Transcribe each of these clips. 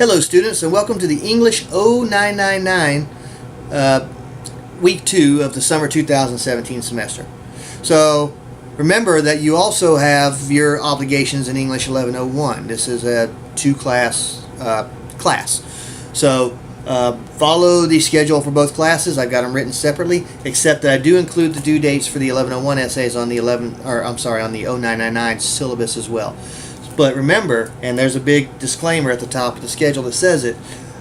Hello students, and welcome to the English 0999 week 2 of the summer 2017 semester. So remember that you also have your obligations in English 1101. This is a 2-class class. So follow the schedule for both classes. I've got them written separately, except that I do include the due dates for the 1101 essays on the on the 0999 syllabus as well. But remember, and there's a big disclaimer at the top of the schedule that says it,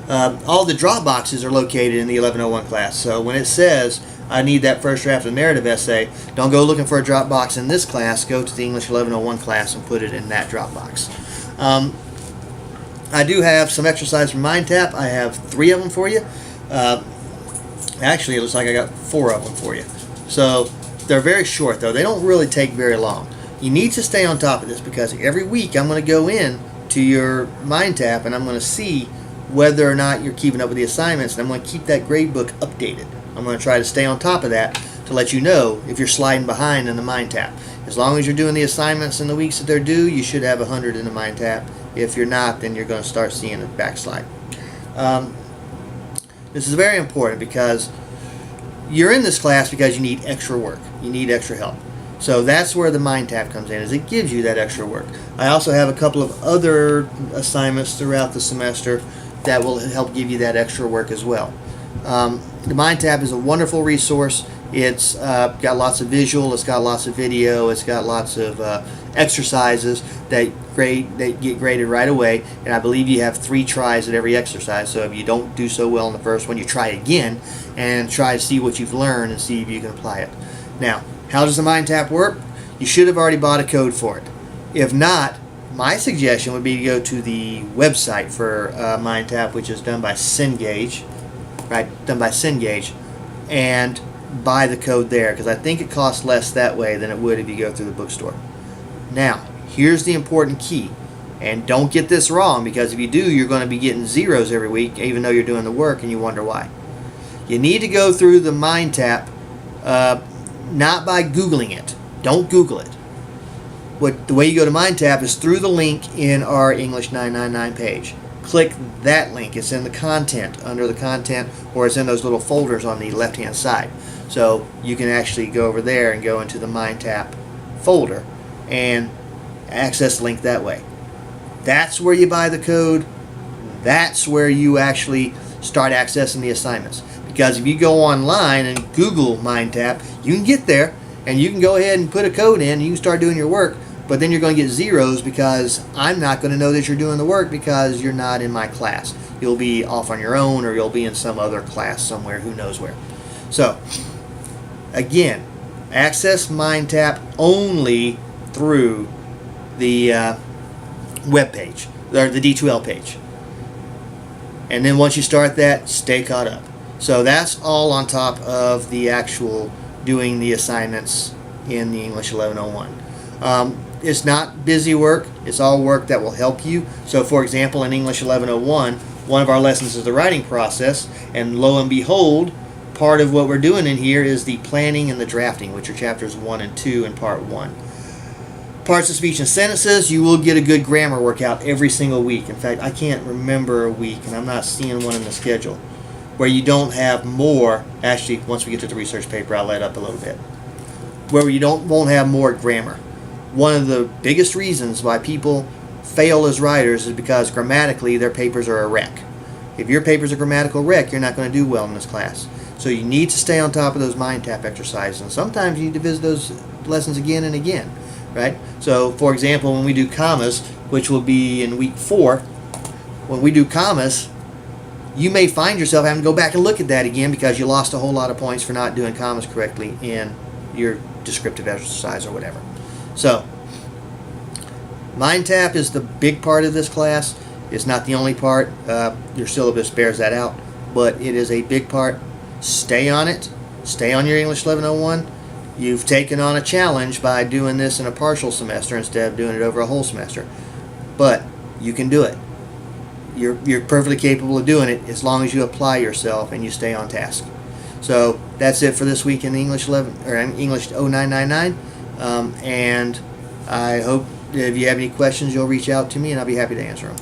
all the drop boxes are located in the 1101 class. So when it says, I need that first draft of the narrative essay, don't go looking for a drop box in this class. Go to the English 1101 class and put it in that drop box. I do have some exercise from MindTap. I have 3 of them for you. Actually, it looks like I got 4 of them for you. So they're very short, though. They don't really take very long. You need to stay on top of this because every week I'm going to go in to your MindTap and I'm going to see whether or not you're keeping up with the assignments, and I'm going to keep that grade book updated. I'm going to try to stay on top of that to let you know if you're sliding behind in the MindTap. As long as you're doing the assignments in the weeks that they're due, you should have 100 in the MindTap. If you're not, then you're going to start seeing a backslide. This is very important because you're in this class because you need extra work. You need extra help. So that's where the MindTap comes in, is it gives you that extra work. I also have a couple of other assignments throughout the semester that will help give you that extra work as well. The MindTap is a wonderful resource. It's got lots of visual, it's got lots of video, it's got lots of exercises that get graded right away, and I believe you have 3 tries at every exercise. So if you don't do so well in the first one, you try again and try to see what you've learned and see if you can apply it. Now, how does the MindTap work? You should have already bought a code for it. If not, my suggestion would be to go to the website for MindTap, which is done by Cengage, right? Done by Cengage, and buy the code there, because I think it costs less that way than it would if you go through the bookstore. Now, here's the important key, and don't get this wrong, because if you do, you're going to be getting zeros every week, even though you're doing the work, and you wonder why. You need to go through the MindTap, not by Googling it. Don't Google it. The way you go to MindTap is through the link in our English 999 page. Click that link. It's in the content, under the content, or it's in those little folders on the left-hand side. So you can actually go over there and go into the MindTap folder and access the link that way. That's where you buy the code. That's where you actually start accessing the assignments. Because if you go online and Google MindTap, you can get there and you can go ahead and put a code in and you can start doing your work, but then you're going to get zeros because I'm not going to know that you're doing the work because you're not in my class. You'll be off on your own, or you'll be in some other class somewhere, who knows where. So, again, access MindTap only through the web page, or the D2L page. And then once you start that, stay caught up. So that's all on top of the actual doing the assignments in the English 1101. It's not busy work. It's all work that will help you. So for example, in English 1101, one of our lessons is the writing process, and lo and behold, part of what we're doing in here is the planning and the drafting, which are chapters 1 and 2 in part 1. Parts of speech and sentences, you will get a good grammar workout every single week. In fact, I can't remember a week, and I'm not seeing one in the schedule, where you don't have more. Actually, once we get to the research paper, I'll let up a little bit, where you won't have more grammar. One of the biggest reasons why people fail as writers is because grammatically their papers are a wreck. If your paper's a grammatical wreck, you're not going to do well in this class. So you need to stay on top of those MindTap exercises, and sometimes you need to visit those lessons again and again, right? So for example, when we do commas, which will be in week 4, when we do commas, you may find yourself having to go back and look at that again because you lost a whole lot of points for not doing commas correctly in your descriptive exercise or whatever. So, MindTap is the big part of this class. It's not the only part. Your syllabus bears that out, but it is a big part. Stay on it. Stay on your English 1101. You've taken on a challenge by doing this in a partial semester instead of doing it over a whole semester. But you can do it. You're perfectly capable of doing it as long as you apply yourself and you stay on task. So that's it for this week in English 0999. And I hope if you have any questions, you'll reach out to me and I'll be happy to answer them.